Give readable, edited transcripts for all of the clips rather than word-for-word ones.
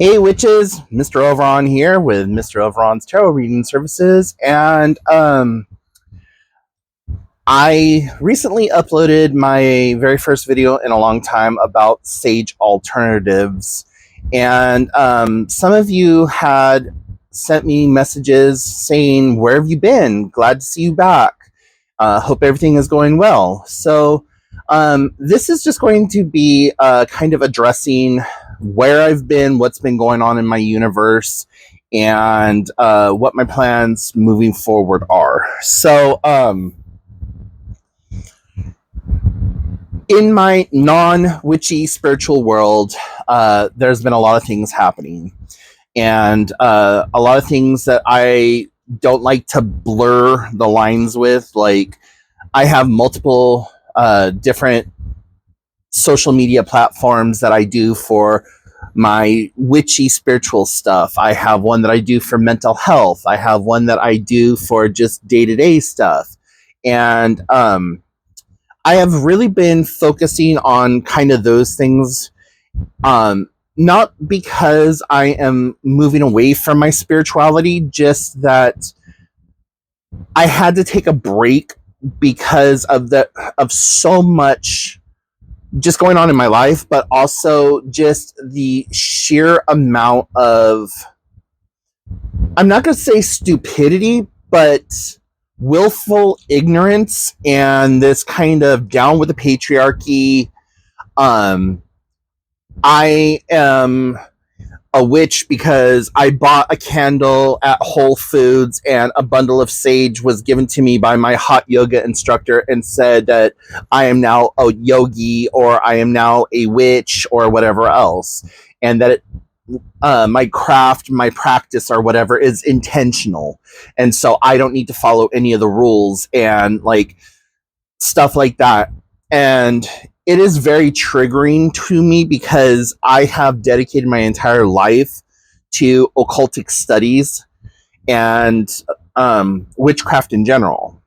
Hey witches, Mr. Overon here with Mr. Overon's Tarot Reading Services, and I recently uploaded my very first video in a long time about sage alternatives, and some of you had sent me messages saying, "Where have you been? Glad to see you back. Hope everything is going well." So this is just going to be kind of addressing where I've been, what's been going on in my universe, and what my plans moving forward are. So, in my non-witchy spiritual world, there's been a lot of things happening, and a lot of things that I don't like to blur the lines with. Like, I have multiple different social media platforms that I do for my witchy spiritual stuff. I have one that I do for mental health. I have one that I do for just day-to-day stuff. And I have really been focusing on kind of those things, not because I am moving away from my spirituality, just that I had to take a break because of so much just going on in my life, but also just the sheer amount of, I'm not going to say stupidity, but willful ignorance and this kind of down with the patriarchy. Um, I am a witch because I bought a candle at Whole Foods and a bundle of sage was given to me by my hot yoga instructor and said that I am now a yogi or I am now a witch or whatever else. And that my craft, my practice or whatever is intentional. And so I don't need to follow any of the rules and like stuff like that. And it is very triggering to me because I have dedicated my entire life to occultic studies and witchcraft in general.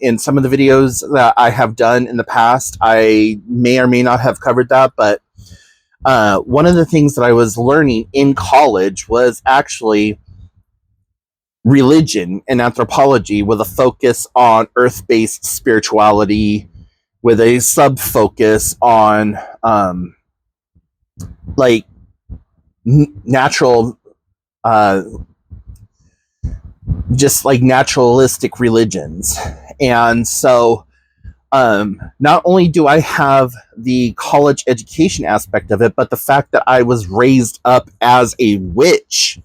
In some of the videos that I have done in the past, I may or may not have covered that, but one of the things that I was learning in college was actually religion and anthropology with a focus on earth-based spirituality, with a sub focus on like natural, uh, just like naturalistic religions. And so, not only do I have the college education aspect of it, but the fact that I was raised up as a witch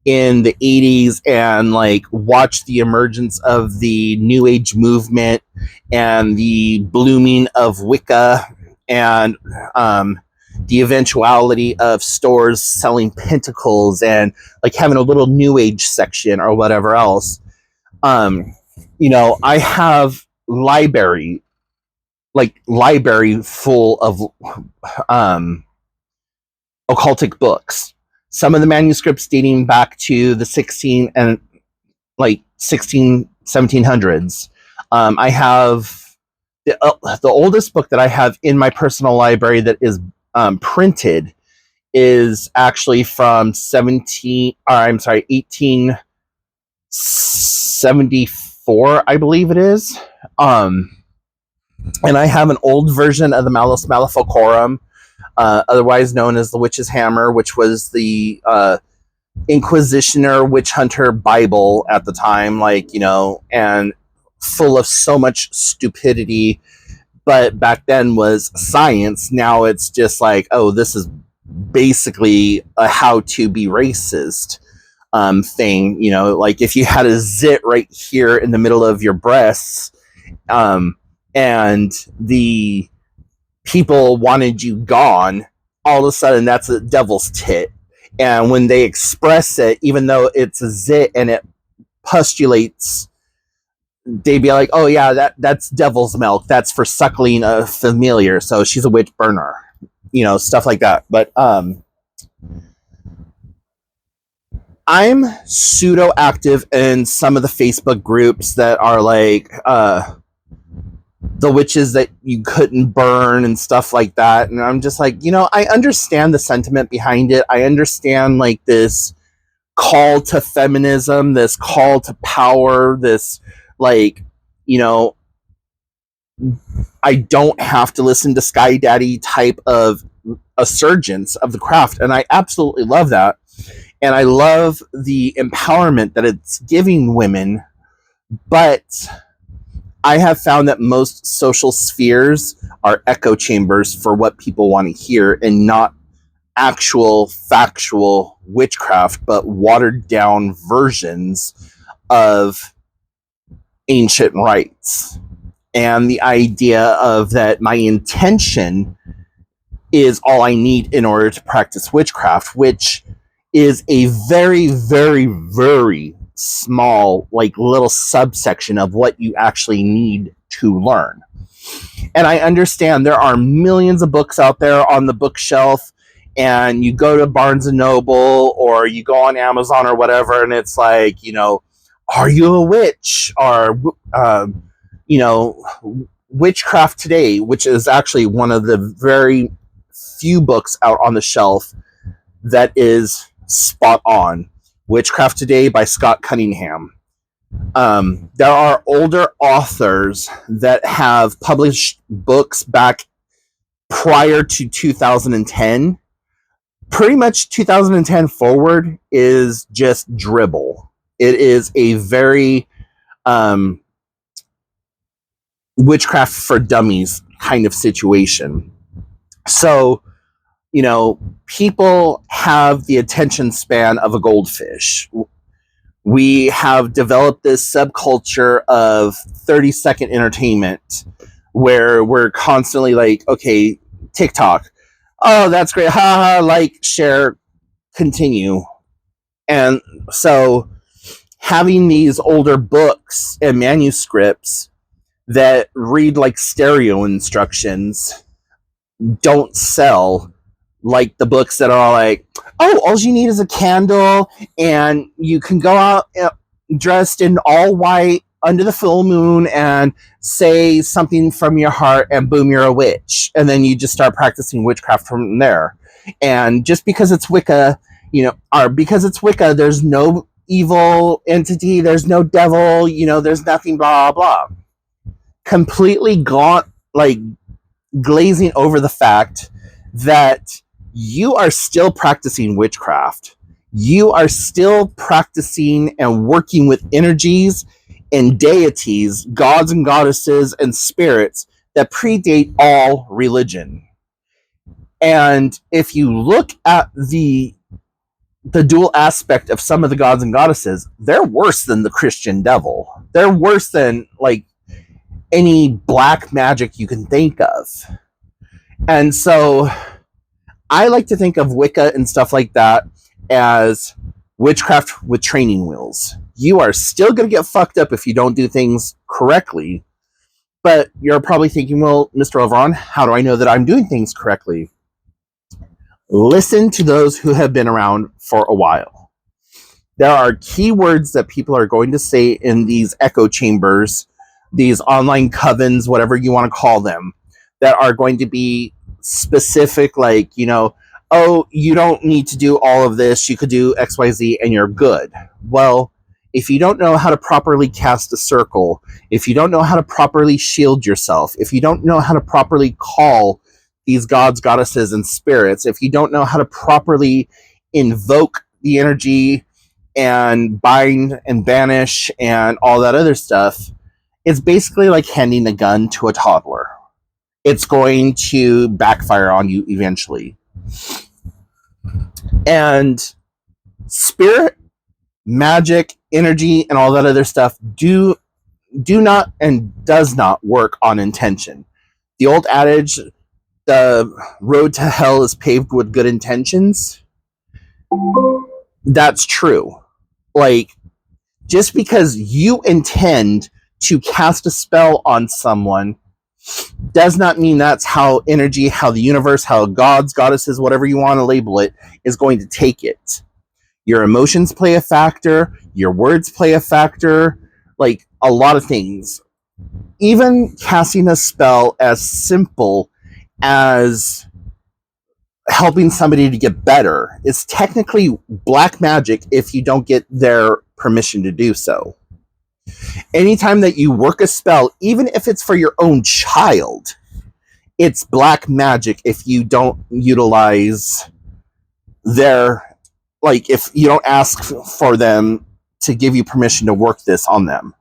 in the 80s and like watched the emergence of the New Age movement and the blooming of Wicca and the eventuality of stores selling pentacles and like having a little New Age section or whatever else. Um, I have library full of occultic books. Some of the manuscripts dating back to the 1700s. I have the oldest book that I have in my personal library that is printed is actually from 1874, I believe it is. And I have an old version of the Malleus Maleficarum, otherwise known as the Witch's Hammer, which was the Inquisitioner witch hunter Bible at the time, and full of so much stupidity. But back then was science. Now it's just like, oh, this is basically a how to be racist thing. Like if you had a zit right here in the middle of your breasts, and the people wanted you gone, all of a sudden that's a devil's tit. And when they express it, even though it's a zit and it postulates, they'd be like, oh yeah, that's devil's milk. That's for suckling a familiar. So she's a witch burner, stuff like that. But I'm pseudo active in some of the Facebook groups that are like the witches that you couldn't burn and stuff like that. And I'm just like, I understand the sentiment behind it. I understand like this call to feminism, this call to power, this like, you know, I don't have to listen to Sky Daddy type of assurgence of the craft. And I absolutely love that. And I love the empowerment that it's giving women. But I have found that most social spheres are echo chambers for what people want to hear and not actual factual witchcraft, but watered down versions of ancient rites. And the idea of that my intention is all I need in order to practice witchcraft, which is a very, very, very small, like little subsection of what you actually need to learn. And I understand there are millions of books out there on the bookshelf, and you go to Barnes and Noble or you go on Amazon or whatever, and it's like, are you a witch? Or, Witchcraft Today, which is actually one of the very few books out on the shelf that is spot on. Witchcraft Today by Scott Cunningham. There are older authors that have published books back prior to 2010. Pretty much 2010 forward is just dribble. It is a very witchcraft for dummies kind of situation. So, people have the attention span of a goldfish. We have developed this subculture of 30-second entertainment where we're constantly like, okay, TikTok. Oh, that's great. Ha ha, like, share, continue. And so having these older books and manuscripts that read like stereo instructions don't sell like the books that are like, oh, all you need is a candle and you can go out dressed in all white under the full moon and say something from your heart and boom, you're a witch. And then you just start practicing witchcraft from there. And just because it's Wicca, or because it's Wicca, there's no evil entity, there's no devil, there's nothing, blah, blah. Completely gaunt, like glazing over the fact that you are still practicing witchcraft. You are still practicing and working with energies and deities, gods and goddesses and spirits that predate all religion. And if you look at the dual aspect of some of the gods and goddesses, they're worse than the Christian devil. They're worse than like any black magic you can think of. And so I like to think of Wicca and stuff like that as witchcraft with training wheels. You are still going to get fucked up if you don't do things correctly. But you're probably thinking, well, Mr. Overon, how do I know that I'm doing things correctly? Listen to those who have been around for a while. There are keywords that people are going to say in these echo chambers, these online covens, whatever you want to call them, that are going to be specific, like, oh, you don't need to do all of this. You could do XYZ and you're good. Well, if you don't know how to properly cast a circle, if you don't know how to properly shield yourself, if you don't know how to properly call these gods, goddesses, and spirits, if you don't know how to properly invoke the energy and bind and banish and all that other stuff, it's basically like handing a gun to a toddler. It's going to backfire on you eventually. And spirit, magic, energy, and all that other stuff do not and does not work on intention. The old adage, the road to hell is paved with good intentions. That's true. Like, just because you intend to cast a spell on someone does not mean that's how energy, how the universe, how gods, goddesses, whatever you want to label it, is going to take it. Your emotions play a factor. Your words play a factor. Like, a lot of things. even casting a spell as simple as helping somebody to get better is technically black magic if you don't get their permission to do so. Anytime that you work a spell, even if it's for your own child, it's black magic if you don't utilize their, like, if you don't ask for them to give you permission to work this on them.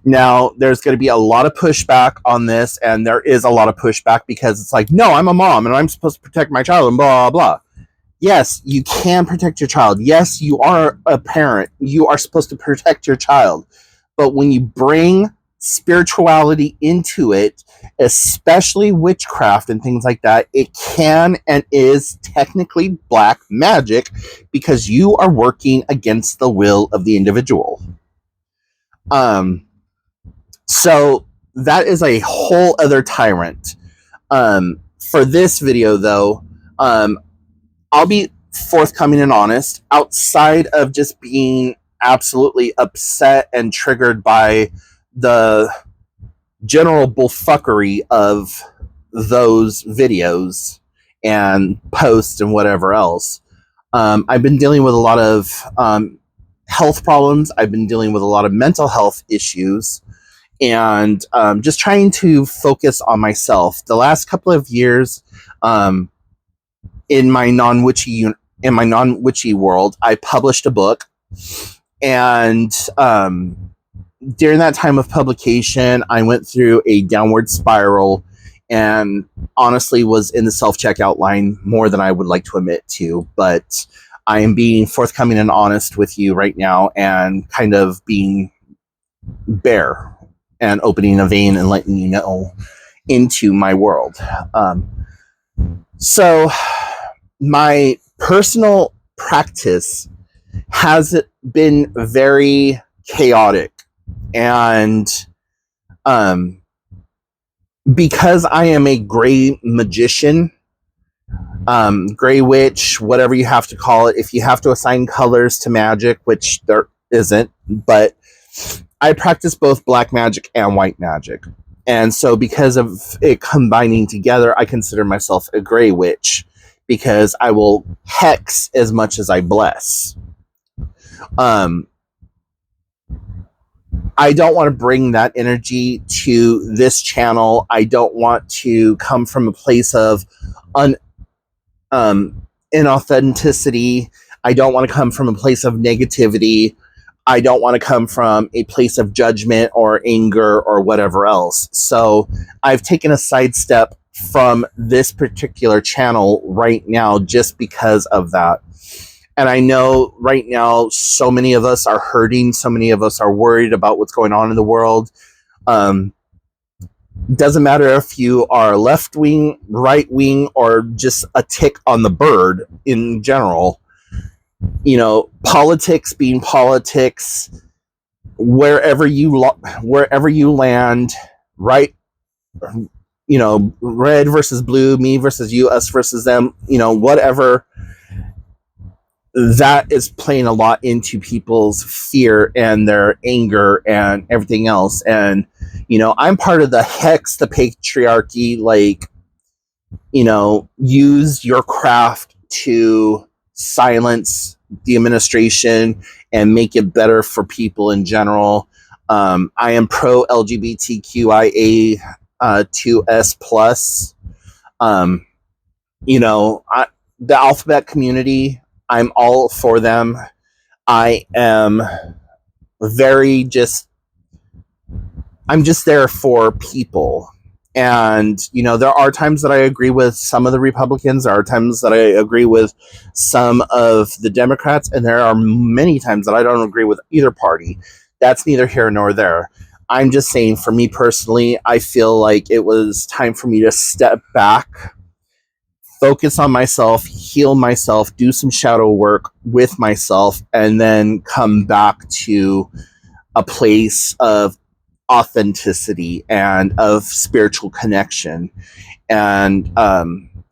Now, there's going to be a lot of pushback on this, and there is a lot of pushback because it's like, no, I'm a mom and I'm supposed to protect my child and blah, blah, blah. Yes, you can protect your child. Yes, you are a parent. You are supposed to protect your child. But when you bring spirituality into it, especially witchcraft and things like that, it can and is technically black magic because you are working against the will of the individual. So that is a whole other tyrant. For this video, though, I'll be forthcoming and honest. Outside of just being absolutely upset and triggered by the general bullfuckery of those videos and posts and whatever else, I've been dealing with a lot of health problems. I've been dealing with a lot of mental health issues, and just trying to focus on myself. The last couple of years, in my non-witchy world, I published a book, and during that time of publication, I went through a downward spiral, and honestly was in the self-checkout line more than I would like to admit to. But I am being forthcoming and honest with you right now, and kind of being bare and opening a vein and letting you know into my world. So my personal practice has been very chaotic, and because I am a gray magician, gray witch, whatever you have to call it, if you have to assign colors to magic, which there isn't, but I practice both black magic and white magic. And so because of it combining together, I consider myself a gray witch, because I will hex as much as I bless. I don't want to bring that energy to this channel. I don't want to come from a place of inauthenticity. I don't want to come from a place of negativity. I don't want to come from a place of judgment or anger or whatever else. So I've taken a sidestep from this particular channel right now just because of that. And I know right now so many of us are hurting. So many of us are worried about what's going on in the world. Doesn't matter if you are left wing, right wing, or just a tick on the bird in general. You know, politics being politics, wherever you land, right? You know, red versus blue, me versus you, us versus them, you know, whatever. That is playing a lot into people's fear and their anger and everything else. And, you know, I'm part of the hex, the patriarchy, like, you know, use your craft to silence the administration and make it better for people in general. I am pro LGBTQIA 2S plus. You know, the alphabet community, I'm all for them. I am I'm just there for people. And, you know, there are times that I agree with some of the Republicans. There are times that I agree with some of the Democrats. And there are many times that I don't agree with either party. That's neither here nor there. I'm just saying, for me personally, I feel like it was time for me to step back, focus on myself, heal myself, do some shadow work with myself, and then come back to a place of authenticity and of spiritual connection. And,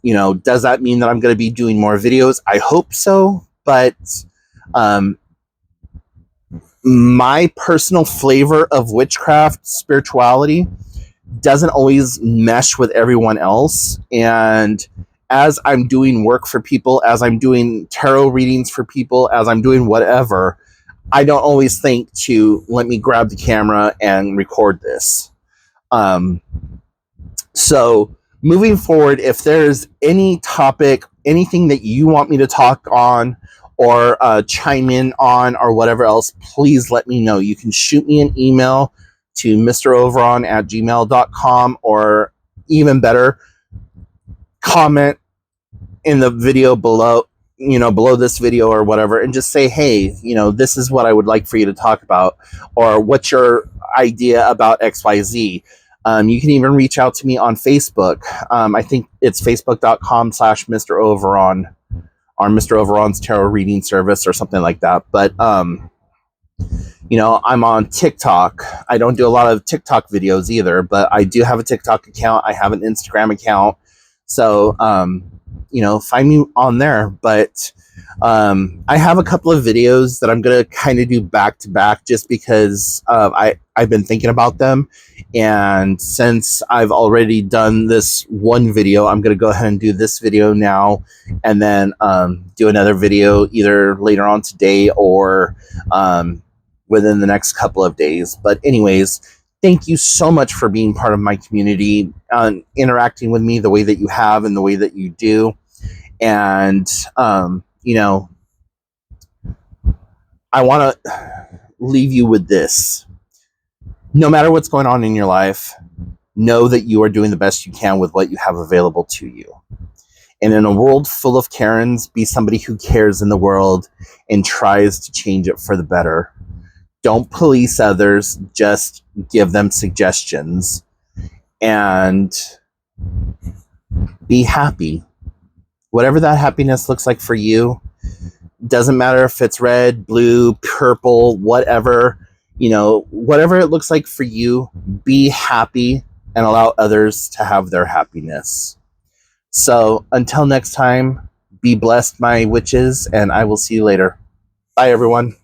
you know, does that mean that I'm going to be doing more videos? I hope so. But my personal flavor of witchcraft spirituality doesn't always mesh with everyone else. And as I'm doing work for people, as I'm doing tarot readings for people, as I'm doing whatever, I don't always think to let me grab the camera and record this. So moving forward, if there's any topic, anything that you want me to talk on or chime in on or whatever else, please let me know. You can shoot me an email to mroveron@gmail.com, or even better, comment in the video below, below this video or whatever, and just say, hey, this is what I would like for you to talk about, or what's your idea about XYZ. You can even reach out to me on Facebook. I think it's facebook.com/Mr Overon, or Mr Overon's Tarot Reading Service, or something like that. But I'm on TikTok. I don't do a lot of TikTok videos either, but I do have a TikTok account. I have an Instagram account. So, find me on there. But I have a couple of videos that I'm going to kind of do back to back, just because I've been thinking about them. And since I've already done this one video, I'm going to go ahead and do this video now, and then do another video either later on today or within the next couple of days. But anyways, thank you so much for being part of my community, interacting with me the way that you have and the way that you do. And, I want to leave you with this. No matter what's going on in your life, know that you are doing the best you can with what you have available to you. And in a world full of Karens, be somebody who cares in the world and tries to change it for the better. Don't police others, just give them suggestions. And be happy. Whatever that happiness looks like for you, doesn't matter if it's red, blue, purple, whatever, whatever it looks like for you, be happy and allow others to have their happiness. So until next time, be blessed, my witches, and I will see you later. Bye, everyone.